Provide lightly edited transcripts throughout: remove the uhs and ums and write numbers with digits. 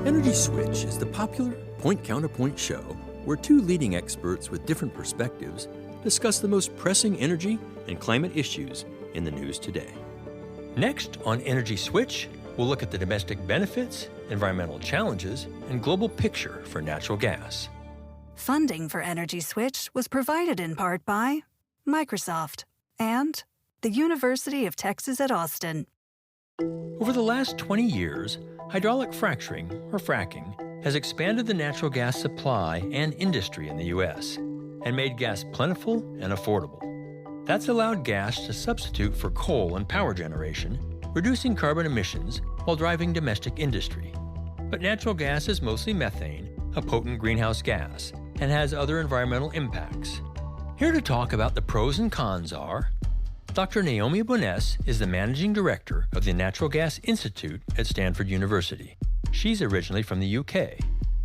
Energy Switch is the popular point-counterpoint show where two leading experts with different perspectives discuss the most pressing energy and climate issues in the news today. Next on Energy Switch, we'll look at the domestic benefits, environmental challenges, and global picture for natural gas. Funding for Energy Switch was provided in part by Microsoft and the University of Texas at Austin. Over the last 20 years, hydraulic fracturing, or fracking, has expanded the natural gas supply and industry in the U.S. and made gas plentiful and affordable. That's allowed gas to substitute for coal and power generation, reducing carbon emissions while driving domestic industry. But natural gas is mostly methane, a potent greenhouse gas, and has other environmental impacts. Here to talk about the pros and cons are Dr. Naomi Boness is the Managing Director of the Natural Gas Institute at Stanford University. She's originally from the UK.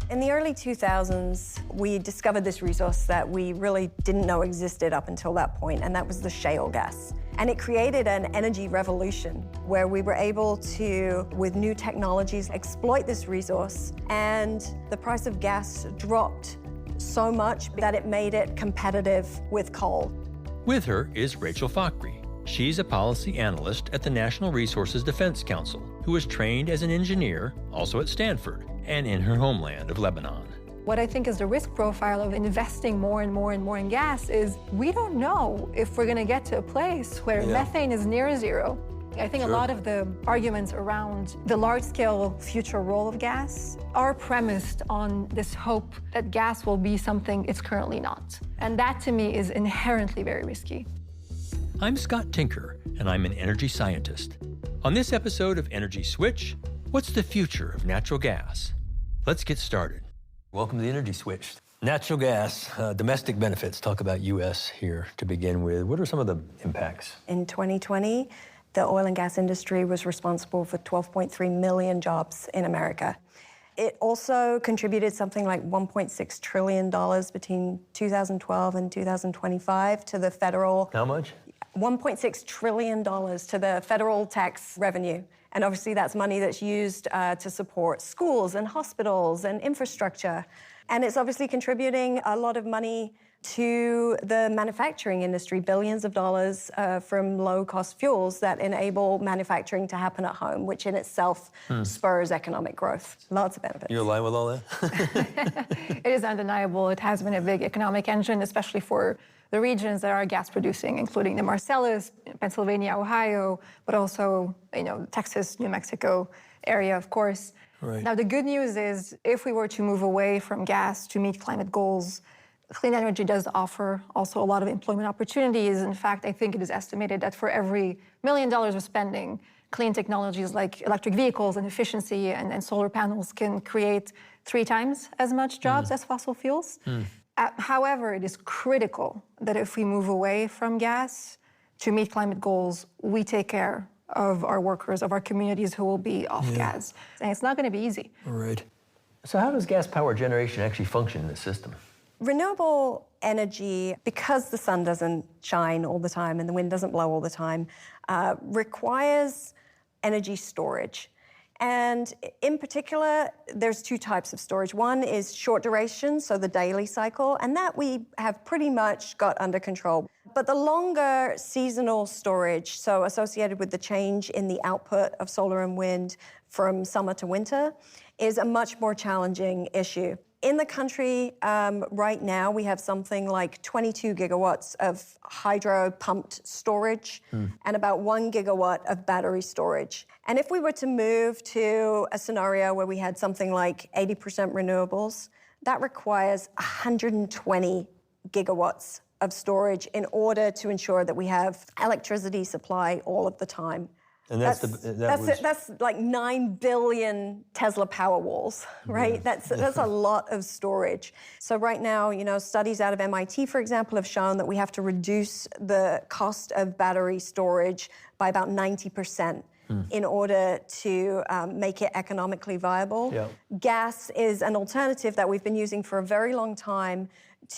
In the early 2000s, we discovered this resource that we really didn't know existed up until that point, and that was the shale gas. And it created an energy revolution where we were able to, with new technologies, exploit this resource, and the price of gas dropped so much that it made it competitive with coal. With her is Rachel Fakhri. She's a policy analyst at the National Resources Defense Council, who was trained as an engineer, also at Stanford, and in her homeland of Lebanon. What I think is the risk profile of investing more and more and more in gas is we don't know if we're going to get to a place where methane is near zero. I think a lot of the arguments around the large-scale future role of gas are premised on this hope that gas will be something it's currently not. And that, to me, is inherently very risky. I'm Scott Tinker, and I'm an energy scientist. On this episode of Energy Switch, what's the future of natural gas? Let's get started. Welcome to the Energy Switch. Natural gas, domestic benefits. Talk about U.S. here to begin with. What are some of the impacts? In 2020, the oil and gas industry was responsible for 12.3 million jobs in America. It also contributed something like $1.6 trillion between 2012 and 2025 to the federal... How much? $1.6 trillion to the federal tax revenue. And obviously that's money that's used to support schools and hospitals and infrastructure. And it's obviously contributing a lot of money to the manufacturing industry, billions of dollars from low-cost fuels that enable manufacturing to happen at home, which in itself spurs economic growth. Lots of benefits. You align with all that? It is undeniable. It has been a big economic engine, especially for the regions that are gas producing, including the Marcellus, Pennsylvania, Ohio, but also, Texas, New Mexico area, of course. Right. Now, the good news is if we were to move away from gas to meet climate goals, clean energy does offer also a lot of employment opportunities. In fact, I think it is estimated that for every $1 million of spending, clean technologies like electric vehicles and efficiency and solar panels can create 3 times as much jobs as fossil fuels. However, it is critical that if we move away from gas to meet climate goals, we take care of our workers, of our communities who will be off gas. And it's not going to be easy. All right. So how does gas power generation actually function in the system? Renewable energy, because the sun doesn't shine all the time and the wind doesn't blow all the time, requires energy storage. And in particular, there's 2 types of storage. One is short duration, so the daily cycle, and that we have pretty much got under control. But the longer seasonal storage, so associated with the change in the output of solar and wind from summer to winter, is a much more challenging issue. In the country right now, we have something like 22 gigawatts of hydro-pumped storage and about 1 gigawatt of battery storage. And if we were to move to a scenario where we had something like 80% renewables, that requires 120 gigawatts of storage in order to ensure that we have electricity supply all of the time. And that's like 9 billion Tesla Powerwalls, right? That's a lot of storage. So right now, studies out of MIT, for example, have shown that we have to reduce the cost of battery storage by about 90%. In order to make it economically viable. Yeah. Gas is an alternative that we've been using for a very long time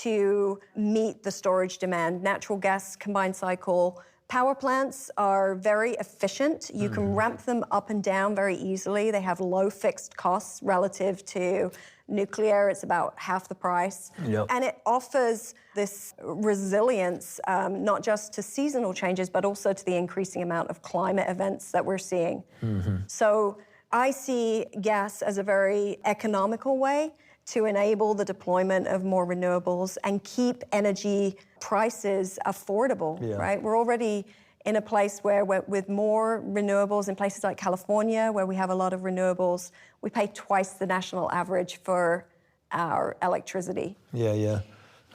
to meet the storage demand. Natural gas combined cycle Power plants are very efficient. You can ramp them up and down very easily. They have low fixed costs relative to nuclear. It's about half the price. Yep. And it offers this resilience, not just to seasonal changes, but also to the increasing amount of climate events that we're seeing. So I see gas as a very economical way to enable the deployment of more renewables and keep energy prices affordable, right? We're already in a place where with more renewables in places like California, where we have a lot of renewables, we pay twice the national average for our electricity. Yeah.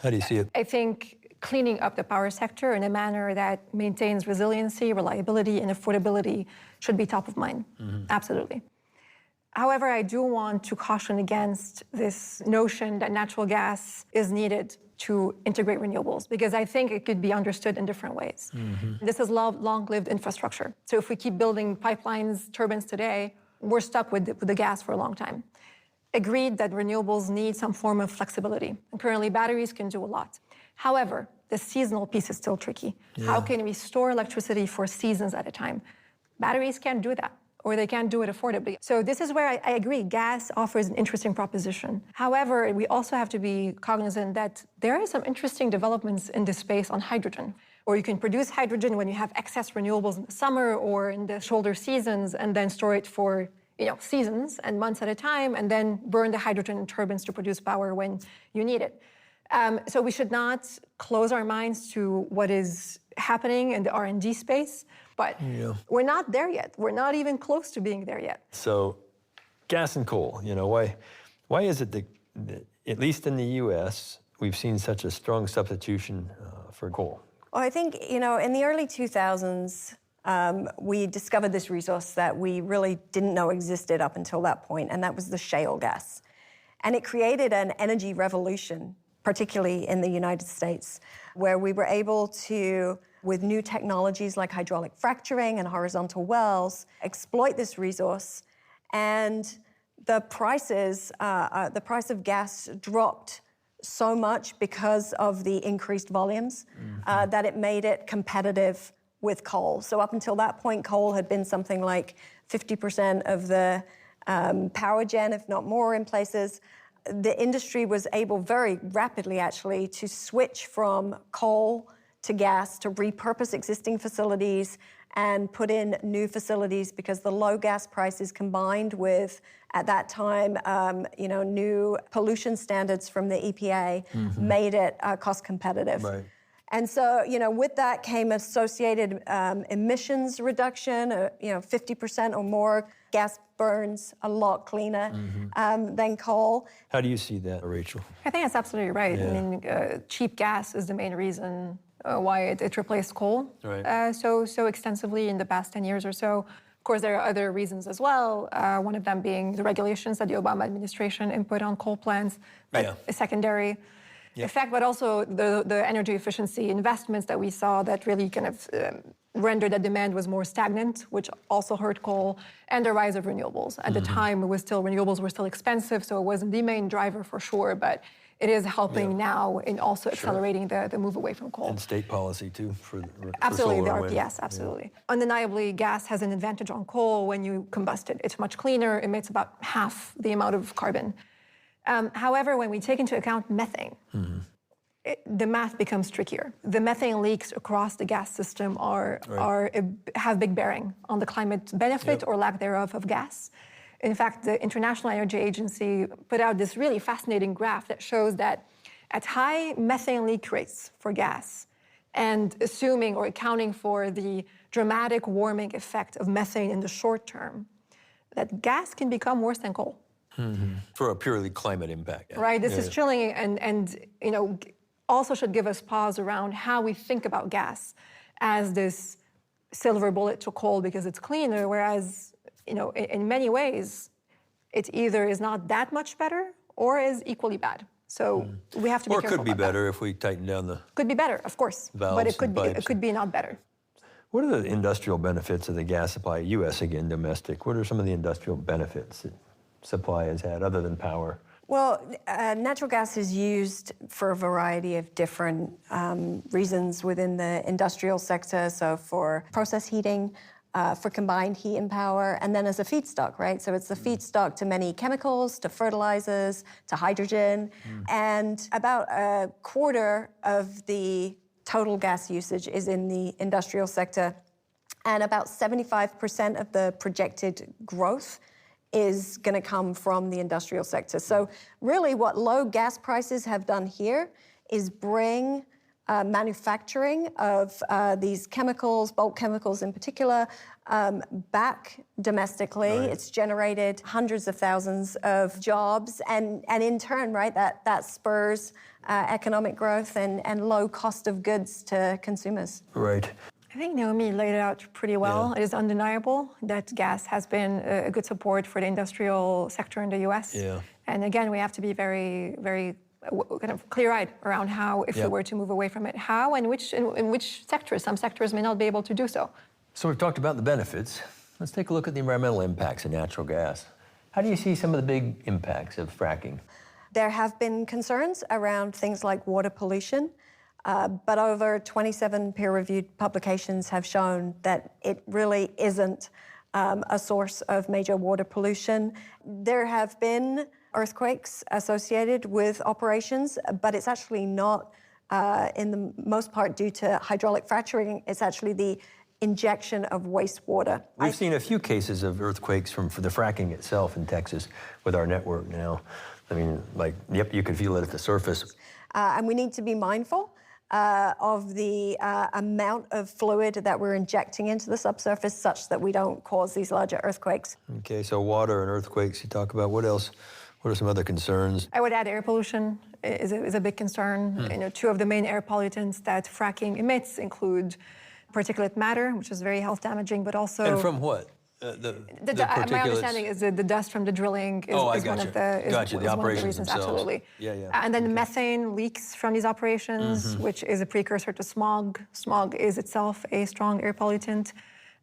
How do you see it? I think cleaning up the power sector in a manner that maintains resiliency, reliability, and affordability should be top of mind. Absolutely. However, I do want to caution against this notion that natural gas is needed to integrate renewables, because I think it could be understood in different ways. This is long-lived infrastructure. So if we keep building pipelines, turbines today, we're stuck with the gas for a long time. Agreed that renewables need some form of flexibility. And currently, batteries can do a lot. However, the seasonal piece is still tricky. How can we store electricity for seasons at a time? Batteries can't do that, or they can't do it affordably. So this is where I agree, gas offers an interesting proposition. However, we also have to be cognizant that there are some interesting developments in this space on hydrogen, or you can produce hydrogen when you have excess renewables in the summer or in the shoulder seasons, and then store it for seasons and months at a time, and then burn the hydrogen in turbines to produce power when you need it. So we should not close our minds to what is happening in the R&D space, but we're not there yet. We're not even close to being there yet. So gas and coal, why is it that, at least in the U.S., we've seen such a strong substitution for coal? Well, I think, in the early 2000s, we discovered this resource that we really didn't know existed up until that point, and that was the shale gas. And it created an energy revolution, particularly in the United States, where we were able to, with new technologies like hydraulic fracturing and horizontal wells, exploit this resource. And the price of gas dropped so much because of the increased volumes that it made it competitive with coal. So up until that point, coal had been something like 50% of the power gen, if not more in places. The industry was able very rapidly, actually, to switch from coal to gas, to repurpose existing facilities and put in new facilities, because the low gas prices combined with, at that time, new pollution standards from the EPA made it cost competitive. Right. And so, with that came associated emissions reduction, 50% or more. Gas burns a lot cleaner than coal. How do you see that, Rachel? I think that's absolutely right. Yeah. I mean, cheap gas is the main reason why it replaced coal so extensively in the past 10 years or so. Of course, there are other reasons as well, one of them being the regulations that the Obama administration input on coal plants, a secondary effect, but also the energy efficiency investments that we saw that really kind of rendered that demand was more stagnant, which also hurt coal, and the rise of renewables. At the time, renewables were still expensive, so it wasn't the main driver for sure, but it is helping now in also accelerating the move away from coal. And state policy, too, for absolutely, solar and wind. Yes, absolutely. Yeah. Undeniably, gas has an advantage on coal when you combust it. It's much cleaner, emits about half the amount of carbon. However, when we take into account methane, the math becomes trickier. The methane leaks across the gas system have big bearing on the climate benefit or lack thereof of gas. In fact, the International Energy Agency put out this really fascinating graph that shows that at high methane leak rates for gas, and assuming or accounting for the dramatic warming effect of methane in the short term, that gas can become worse than coal. For a purely climate impact. Right, this is chilling and also should give us pause around how we think about gas as this silver bullet to coal because it's cleaner, whereas in many ways, it either is not that much better or is equally bad. So we have to be careful. Or it could be better that. If we tighten down the Could be better, of course. But it could be not better. What are the industrial benefits of the gas supply, U.S. again, domestic? What are some of the industrial benefits that supply has had other than power? Well, natural gas is used for a variety of different reasons within the industrial sector. So for process heating, for combined heat and power, and then as a feedstock, right? So it's the feedstock to many chemicals, to fertilizers, to hydrogen. And about a quarter of the total gas usage is in the industrial sector. And about 75% of the projected growth is going to come from the industrial sector. So really what low gas prices have done here is bring manufacturing of these chemicals, bulk chemicals in particular, back domestically. Right. It's generated hundreds of thousands of jobs, and in turn, right, that spurs economic growth and low cost of goods to consumers. Right. I think Naomi laid it out pretty well. Yeah. It is undeniable that gas has been a good support for the industrial sector in the U.S. Yeah. And again, we have to be very, very kind of clear-eyed around how, if we were to move away from it, how and in which sectors. Some sectors may not be able to do so. So we've talked about the benefits. Let's take a look at the environmental impacts of natural gas. How do you see some of the big impacts of fracking? There have been concerns around things like water pollution. But over 27 peer-reviewed publications have shown that it really isn't a source of major water pollution. There have been earthquakes associated with operations, but it's actually not, in the most part, due to hydraulic fracturing. It's actually the injection of wastewater. We've seen a few cases of earthquakes for the fracking itself in Texas with our network now. I mean, you can feel it at the surface. And we need to be mindful of the amount of fluid that we're injecting into the subsurface such that we don't cause these larger earthquakes. Okay, so water and earthquakes you talk about. What else? What are some other concerns? I would add air pollution is a big concern. You know, two of the main air pollutants that fracking emits include particulate matter, which is very health damaging, but also... And from what? My understanding is that the dust from the drilling is one of the reasons. Absolutely. Yeah. And then methane leaks from these operations, which is a precursor to smog. Smog is itself a strong air pollutant.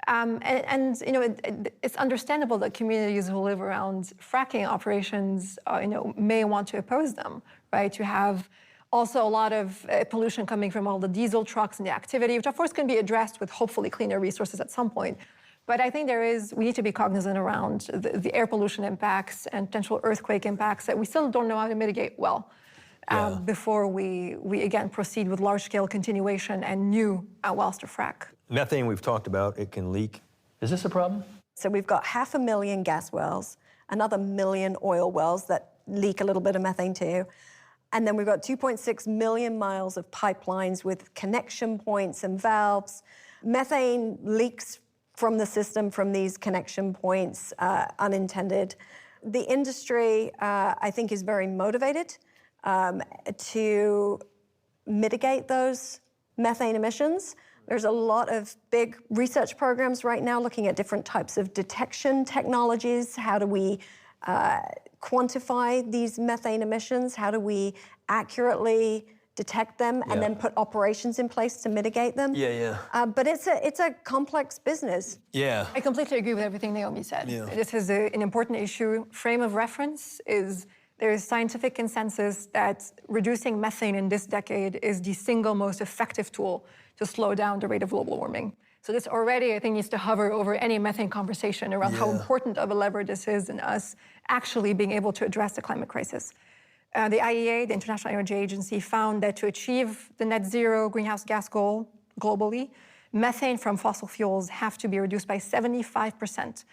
And you know, it's understandable that communities who live around fracking operations, may want to oppose them, right? You have also a lot of pollution coming from all the diesel trucks and the activity, which of course can be addressed with hopefully cleaner resources at some point. But I think we need to be cognizant around the air pollution impacts and potential earthquake impacts that we still don't know how to mitigate well before we again proceed with large-scale continuation and new wells to frack. Methane we've talked about, it can leak. Is this a problem? So we've got 500,000 gas wells, another 1 million oil wells that leak a little bit of methane too. And then we've got 2.6 million miles of pipelines with connection points and valves. Methane leaks from the system, from these connection points, unintended. The industry, I think, is very motivated to mitigate those methane emissions. There's a lot of big research programs right now looking at different types of detection technologies. How do we quantify these methane emissions? How do we accurately detect them and then put operations in place to mitigate them? But it's a complex business. Yeah. I completely agree with everything Naomi said. Yeah. This is an important issue. Frame of reference is there is scientific consensus that reducing methane in this decade is the single most effective tool to slow down the rate of global warming. So this already, I think, needs to hover over any methane conversation around how important of a lever this is in us actually being able to address the climate crisis. The IEA, the International Energy Agency, found that to achieve the net zero greenhouse gas goal globally, methane from fossil fuels have to be reduced by 75%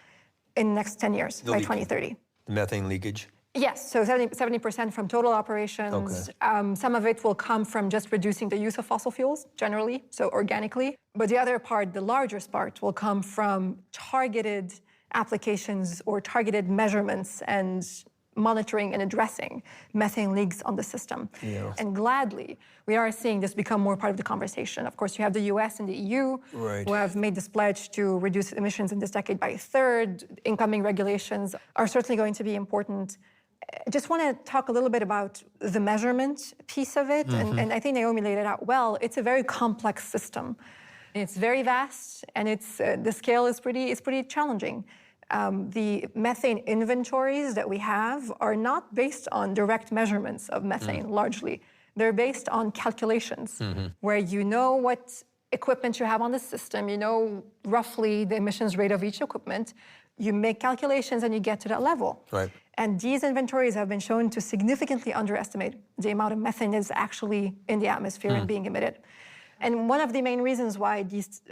in the next 10 years, by 2030. The methane leakage? Yes, so 70% from total operations. Okay. Some of it will come from just reducing the use of fossil fuels, generally, so organically. But the other part, the largest part, will come from targeted applications or targeted measurements and monitoring and addressing methane leaks on the system. Yeah. And gladly, we are seeing this become more part of the conversation. Of course, you have the US and the EU who have made this pledge to reduce emissions in this decade by a third. Incoming regulations are certainly going to be important. I just want to talk a little bit about the measurement piece of it. And I think Naomi laid it out well. It's a very complex system. It's very vast, and the scale is pretty challenging. The methane inventories that we have are not based on direct measurements of methane, largely. They're based on calculations, where you know what equipment you have on the system, you know roughly the emissions rate of each equipment, you make calculations and you get to that level. Right. And these inventories have been shown to significantly underestimate the amount of methane that is actually in the atmosphere and being emitted. And one of the main reasons why these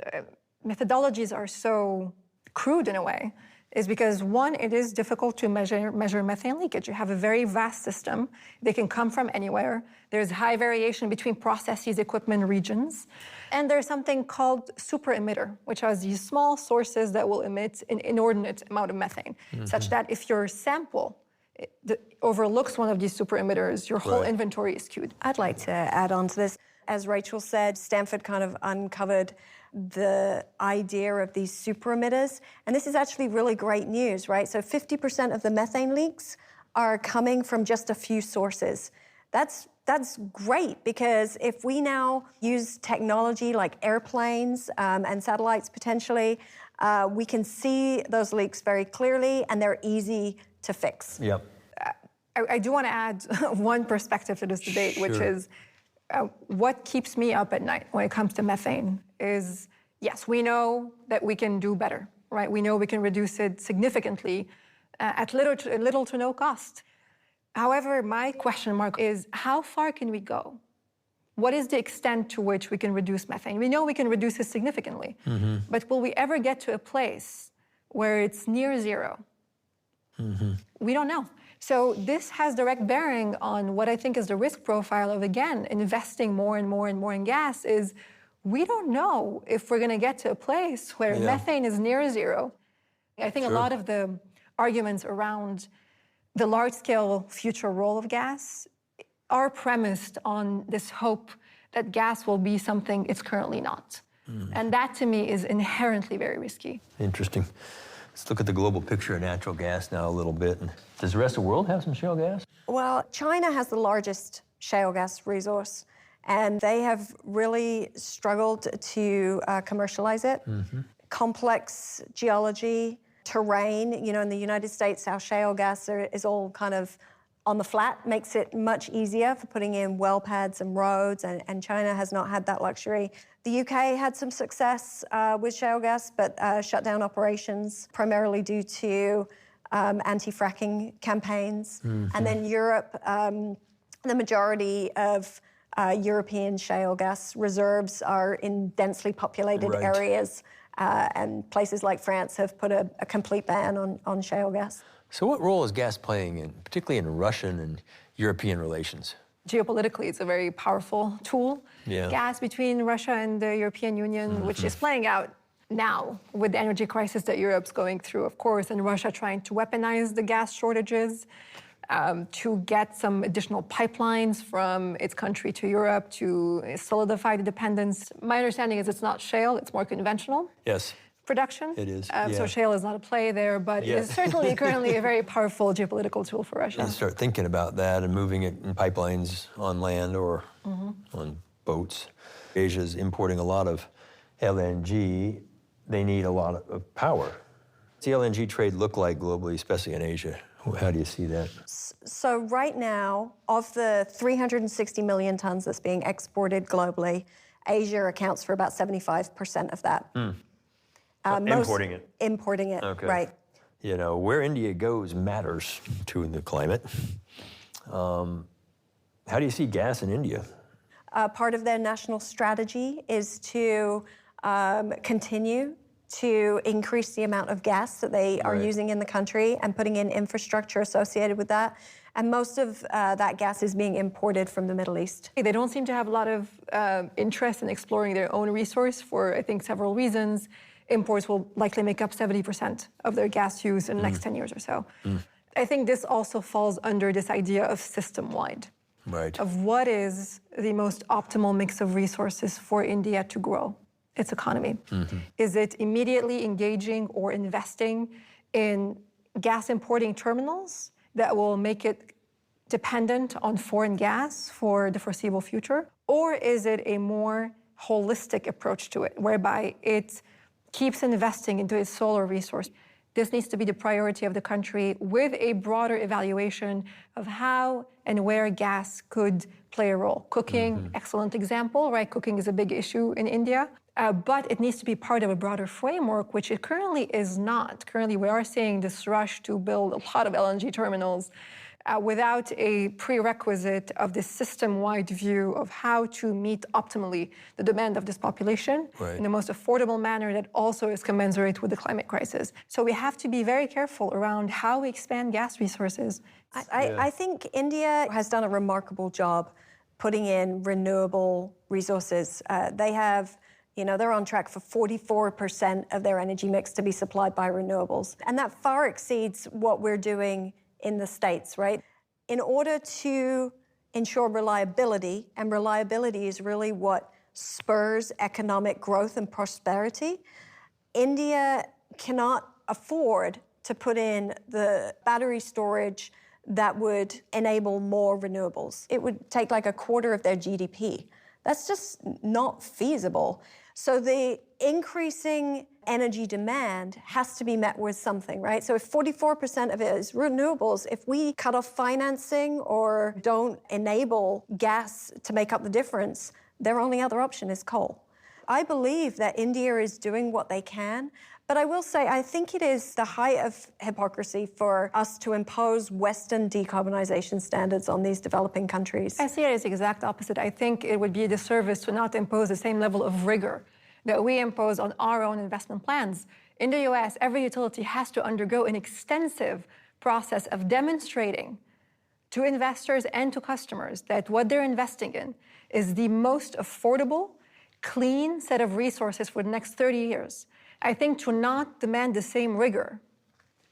methodologies are so crude in a way is because, one, it is difficult to measure methane leakage. You have a very vast system. They can come from anywhere. There's high variation between processes, equipment, regions. And there's something called super emitter, which are these small sources that will emit an inordinate amount of methane, such that if your sample overlooks one of these super emitters, your whole inventory is skewed. I'd like to add on to this. As Rachel said, Stanford kind of uncovered the idea of these super emitters. And this is actually really great news, right? So 50% of the methane leaks are coming from just a few sources. That's great, because if we now use technology like airplanes and satellites potentially, we can see those leaks very clearly and they're easy to fix. Yep. I do want to add one perspective to this debate, which is what keeps me up at night when it comes to methane is, yes, we know that we can do better, right? We know we can reduce it significantly at little to no cost. However, my question mark is, how far can we go? What is the extent to which we can reduce methane? We know we can reduce it significantly, but will we ever get to a place where it's near zero? We don't know. So this has direct bearing on what I think is the risk profile of, again, investing more and more and more in gas is we don't know if we're going to get to a place where methane is near zero. I think a lot of the arguments around the large-scale future role of gas are premised on this hope that gas will be something it's currently not. And that, to me, is inherently very risky. Interesting. Let's look at the global picture of natural gas now a little bit. Does the rest of the world have some shale gas? Well, China has the largest shale gas resource, and they have really struggled to commercialize it. Complex geology, terrain. You know, in the United States, our shale gas is all kind of on the flat, makes it much easier for putting in well pads and roads, and China has not had that luxury. The UK had some success with shale gas, but shut down operations primarily due to anti-fracking campaigns. And then Europe, the majority of European shale gas reserves are in densely populated areas, and places like France have put a complete ban on shale gas. So what role is gas playing, particularly in Russian and European relations? Geopolitically, it's a very powerful tool. Gas between Russia and the European Union, which is playing out now with the energy crisis that Europe's going through, of course, and Russia trying to weaponize the gas shortages to get some additional pipelines from its country to Europe to solidify the dependence. My understanding is it's not shale, it's more conventional. Yes. Production. It is, So shale is not a play there, but it's certainly currently a very powerful geopolitical tool for Russia. You start thinking about that and moving it in pipelines on land or on boats. Asia's importing a lot of LNG. They need a lot of power. What's the LNG trade look like globally, especially in Asia? How do you see that? So right now, of the 360 million tons that's being exported globally, Asia accounts for about 75% of that. Importing it. Importing it, Okay. right. You know, where India goes matters to the climate. How do you see gas in India? Part of their national strategy is to continue to increase the amount of gas that they are using in the country and putting in infrastructure associated with that. And most of that gas is being imported from the Middle East. They don't seem to have a lot of interest in exploring their own resource for, I think, several reasons. Imports will likely make up 70% of their gas use in the next 10 years or so. I think this also falls under this idea of system-wide, of what is the most optimal mix of resources for India to grow its economy. Is it immediately engaging or investing in gas importing terminals that will make it dependent on foreign gas for the foreseeable future? Or is it a more holistic approach to it, whereby it keeps investing into its solar resource, This needs to be the priority of the country with a broader evaluation of how and where gas could play a role. Cooking, excellent example, right? Cooking is a big issue in India, but it needs to be part of a broader framework, which it currently is not. Currently, we are seeing this rush to build a lot of LNG terminals without a prerequisite of this system-wide view of how to meet optimally the demand of this population in the most affordable manner that also is commensurate with the climate crisis. So we have to be very careful around how we expand gas resources. I think India has done a remarkable job putting in renewable resources. They have, they're on track for 44% of their energy mix to be supplied by renewables. And that far exceeds what we're doing in the States, right? In order to ensure reliability, and reliability is really what spurs economic growth and prosperity, India cannot afford to put in the battery storage that would enable more renewables. It would take like a quarter of their GDP. That's just not feasible. So the increasing energy demand has to be met with something, right? So if 44% of it is renewables, if we cut off financing or don't enable gas to make up the difference, their only other option is coal. I believe that India is doing what they can, but I will say I think it is the height of hypocrisy for us to impose Western decarbonization standards on these developing countries. I see it as the exact opposite. I think it would be a disservice to not impose the same level of rigor that we impose on our own investment plans. In the US, every utility has to undergo an extensive process of demonstrating to investors and to customers that what they're investing in is the most affordable, clean set of resources for the next 30 years. I think to not demand the same rigor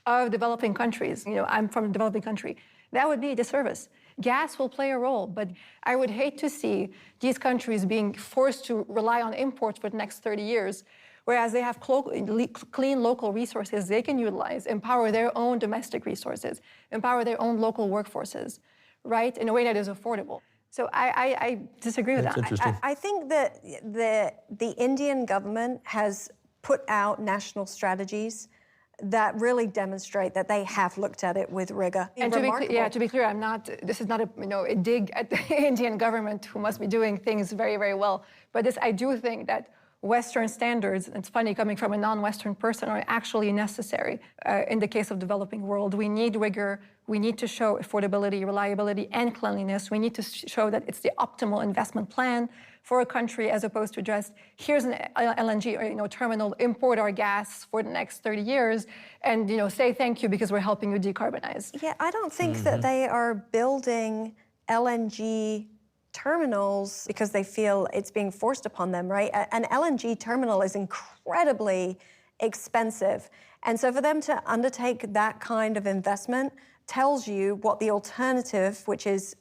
of developing countries, I'm from a developing country, that would be a disservice. Gas will play a role, but I would hate to see these countries being forced to rely on imports for the next 30 years, whereas they have clean local resources they can utilize, empower their own domestic resources, empower their own local workforces, right, in a way that is affordable. So I disagree with that. Interesting. I think that the Indian government has put out national strategies that really demonstrate that they have looked at it with rigor. And to be clear, this is not a dig at the Indian government, who must be doing things very, very well. But I do think that Western standards, it's funny coming from a non-Western person, are actually necessary in the case of developing world. We need rigor. We need to show affordability, reliability, and cleanliness. We need to show that it's the optimal investment plan for a country, as opposed to just, here's an LNG terminal, import our gas for the next 30 years, and say thank you because we're helping you decarbonize. Yeah, I don't think that they are building LNG terminals because they feel it's being forced upon them, right? An LNG terminal is incredibly expensive. And so for them to undertake that kind of investment tells you what the alternative, which is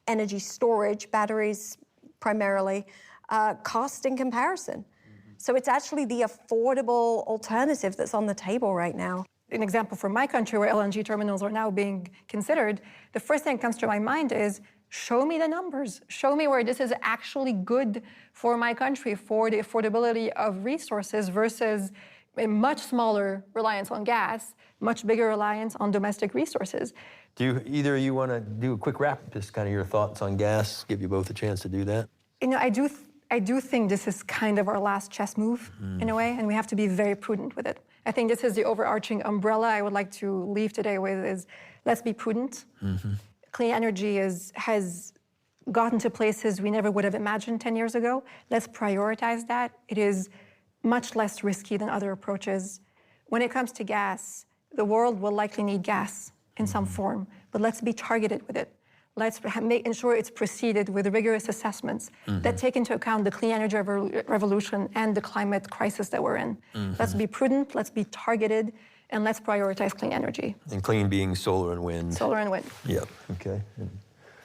energy storage, batteries primarily, cost in comparison. So it's actually the affordable alternative that's on the table right now. An example from my country where LNG terminals are now being considered, the first thing that comes to my mind is, show me the numbers. Show me where this is actually good for my country, for the affordability of resources versus a much smaller reliance on gas, much bigger reliance on domestic resources. Do either of you want to do a quick wrap, just kind of your thoughts on gas, give you both a chance to do that? I do think this is kind of our last chess move in a way, and we have to be very prudent with it. I think this is the overarching umbrella I would like to leave today with is, let's be prudent. Clean energy has gotten to places we never would have imagined 10 years ago. Let's prioritize that. It is much less risky than other approaches. When it comes to gas, the world will likely need gas in some form, but let's be targeted with it. Let's ensure it's preceded with rigorous assessments that take into account the clean energy revolution and the climate crisis that we're in. Let's be prudent, let's be targeted, and let's prioritize clean energy. And clean being solar and wind. Solar and wind. Yeah, okay.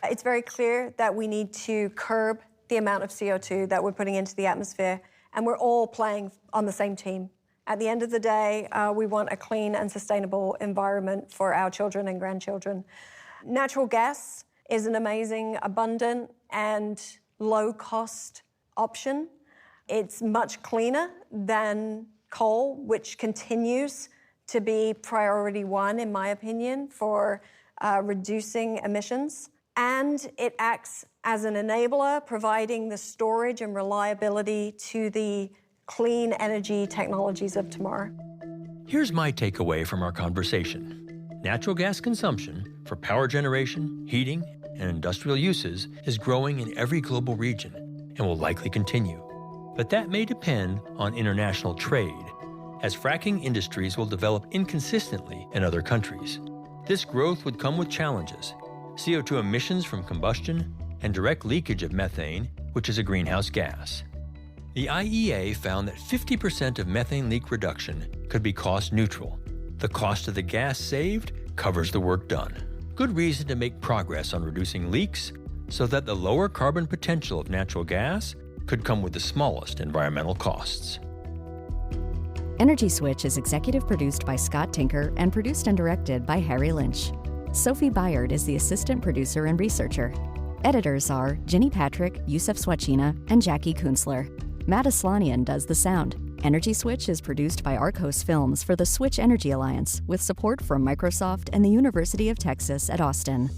It's very clear that we need to curb the amount of CO2 that we're putting into the atmosphere, and we're all playing on the same team. At the end of the day, we want a clean and sustainable environment for our children and grandchildren. Natural gas is an amazing, abundant, and low-cost option. It's much cleaner than coal, which continues to be priority one, in my opinion, for reducing emissions. And it acts as an enabler, providing the storage and reliability to the clean energy technologies of tomorrow. Here's my takeaway from our conversation. Natural gas consumption for power generation, heating, and industrial uses is growing in every global region and will likely continue. But that may depend on international trade, as fracking industries will develop inconsistently in other countries. This growth would come with challenges: CO2 emissions from combustion and direct leakage of methane, which is a greenhouse gas. The IEA found that 50% of methane leak reduction could be cost neutral. The cost of the gas saved covers the work done. Good reason to make progress on reducing leaks so that the lower carbon potential of natural gas could come with the smallest environmental costs. Energy Switch is executive produced by Scott Tinker and produced and directed by Harry Lynch. Sophie Byard is the assistant producer and researcher. Editors are Ginny Patrick, Yusef Swachina, and Jackie Kunzler. Matt Aslanian does the sound. Energy Switch is produced by Arcos Films for the Switch Energy Alliance with support from Microsoft and the University of Texas at Austin.